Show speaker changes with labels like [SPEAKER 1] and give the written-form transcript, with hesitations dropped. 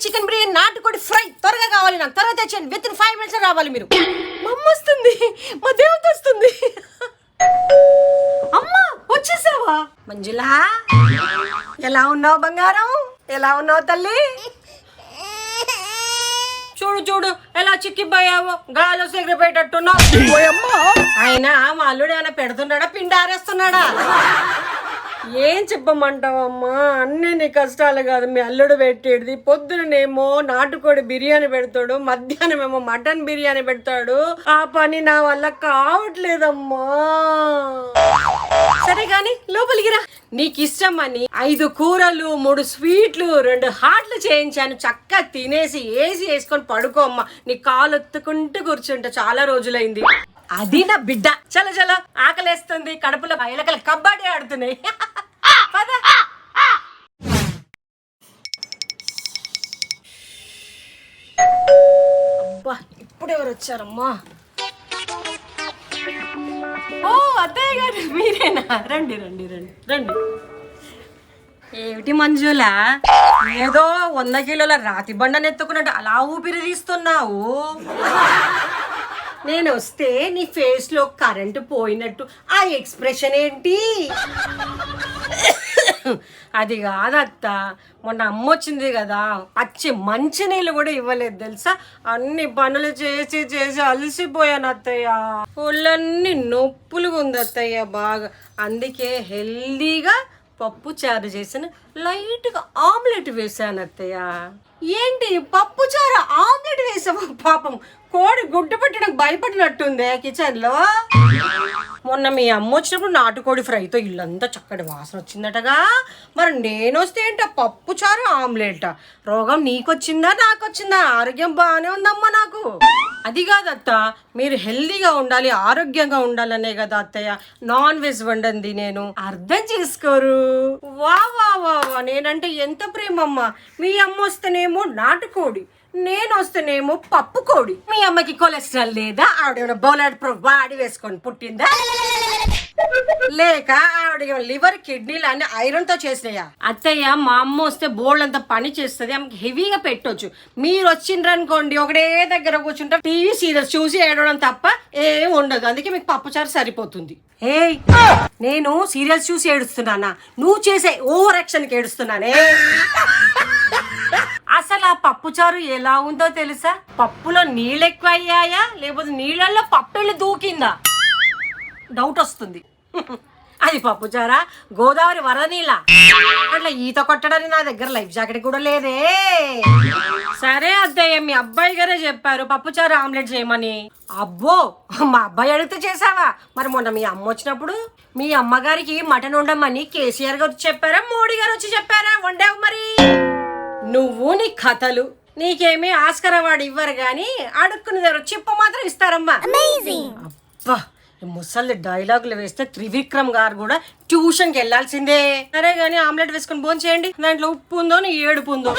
[SPEAKER 1] Chicken biryani నాటుకోడి fry త్వరగా కావాలి నాకు. త్వరగా తెచ్చండి. విత్ ఇన్ 5 minutes రావాలి మీరు. మమ్మ వస్తుంది, మా దేవత వస్తుంది. అమ్మా వచ్చేసావా? మంజులా ఎలా ఉన్నావు బంగారం? ఎలా ఉన్నావు తల్లి? చూడు చూడు ఎలా చిక్కిపోయావో, గాలో ఎగిరిపోయేటట్టున్నావు. ఆయన మా అల్లుడు ఏమైనా పెడుతున్నాడా, పిండి ఆరేస్తున్నాడా? ఏం చెప్పమంటావమ్మా, అన్నీ నీ కష్టాలు కాదు. మీ అల్లుడు పెట్టేది పొద్దునేమో నాటుకోడి బిర్యానీ పెడతాడు, మధ్యాహ్నమేమో మటన్ బిర్యానీ పెడతాడు. ఆ పని నా వల్ల కావట్లేదమ్మా. సరే గాని లోపలికి రా. నీకు ఇష్టమని 5 కూరలు 3 స్వీట్లు 2 హాట్లు చేయించాను. చక్కగా తినేసి ఏసి వేసుకొని పడుకోమ్మా. నీ కాలు ఎత్తుకుంటూ కూర్చుంటా, చాలా రోజులైంది. అది నా బిడ్డ. చలో చలో, ఆకలేస్తుంది, కడుపులో ఎలకలు కబడ్డీ ఆడుతున్నాయి. పద. అబ్బా ఇప్పుడు ఎవరు వచ్చారమ్మా? ఓ అత్తయ్య గారు మీరేనా? రండి రండి రండి రండి. ఏమిటి మంజులా, ఏదో 100 కిలోల రాతి బండను ఎత్తుకున్నట్టు అలా ఊపిరి తీస్తున్నావు? నేను వస్తే నీ ఫేస్ లో కరెంటు పోయినట్టు ఆ ఎక్స్ప్రెషన్ ఏంటి? అది కాదత్త, మొన్న అమ్మ వచ్చింది కదా, పచ్చి మంచి నీళ్ళు కూడా ఇవ్వలేదు తెలుసా. అన్ని పనులు చేసి చేసి అలసిపోయాను అత్తయ్య. ఒళ్ళన్నీ నొప్పులుగా ఉంది అత్తయ్య బాగా. అందుకే హెల్దీగా పప్పు చారు చేసిన, లైట్గా ఆమ్లెట్ వేసాను అత్తయ్య. ఏంటి పప్పు చారు ఆమ్లెట్ వేసావు? పాపం కోడి గుడ్డు పెట్టడం భయపడినట్టుంది కిచెన్ లో. మొన్న మీ అమ్మ వచ్చినప్పుడు నాటుకోడి ఫ్రైతో ఇల్లంతా చక్కటి వాసన వచ్చిందటగా. మరి నేను వస్తే ఏంటో పప్పు చారు ఆమ్లెట్. రోగం నీకొచ్చిందా నాకొచ్చిందా? ఆరోగ్యం బాగానే ఉందమ్మా నాకు. అది కాదత్త, మీరు హెల్దీగా ఉండాలి, ఆరోగ్యంగా ఉండాలనే కదా అత్తయ్య నాన్ వెజ్ వండింది. నేను అర్థం చేసుకోరు. వా వా వా వా, నేనంటే ఎంత ప్రేమమ్మా. మీ అమ్మ వస్తేనేమో నాటుకోడి, నేను వస్తేనేమో పప్పు కోడి. మీ అమ్మకి కొలెస్ట్రాల్ లేదా? ఆవిడ బౌలర్ బాడీ వేసుకొని పుట్టిందా? లేక ఆవిడ లివర్ కిడ్నీలు అన్ని ఐరన్ తో చేసినాయా? అత్తయ్య మా అమ్మ వస్తే బోల్డ్ అంత పని చేస్తుంది, ఆమెకి హెవీగా పెట్టొచ్చు. మీరు వచ్చిండ్రనుకోండి ఒకటే దగ్గర కూర్చుంటారు, టీవీ సీరియల్స్ చూసి ఏడవడం తప్ప ఏం ఉండదు. అందుకే మీకు పప్పుచారు సరిపోతుంది. ఏయ్, నేను సీరియల్స్ చూసి ఏడుస్తున్నానా? నువ్వు చేసే ఓవర్ యాక్షన్ కి ఏడుస్తున్నానే. అసలు ఆ పప్పుచారు ఎలా ఉందో తెలుసా? పప్పులో నీళ్ళు ఎక్కువ అయ్యాయా లేకపోతే నీళ్ళల్లో పప్పెళ్ళు దూకిందా డౌట్ వస్తుంది. అది పప్పుచారా, గోదావరి వరద నీళ్ళ? అట్లా ఈత కొట్టడానికి నా దగ్గర లైఫ్ జాకెట్ కూడా లేదే. సరే అత్తయ్య, మీ అబ్బాయి గారే చెప్పారు పప్పుచారు ఆమ్లెట్ చేయమని. అబ్బో, మా అబ్బాయి అడిగితే చేసావా? మరి మొన్న మీ అమ్మ వచ్చినప్పుడు మీ అమ్మగారికి మటన్ వండమని కేసీఆర్ గారు చెప్పారా, మోడీ గారు వచ్చి చెప్పారా? వండావు మరి. నువ్వు నీ కథలు, నీకేమీ ఆస్కర్ అవార్డు ఇవ్వరు గాని అడుక్కునేదారు చిప్ప మాత్రం ఇస్తారమ్మా. అబ్బా, ముసలి డైలాగులు వేస్తే త్రివిక్రమ్ గారు కూడా ట్యూషన్కి వెళ్ళాల్సిందే. సరే గానీ ఆమ్లెట్ వేసుకొని భోంచేయండి. దాంట్లో ఉప్పు ఉందో నీ ఏడుపు ఉందో.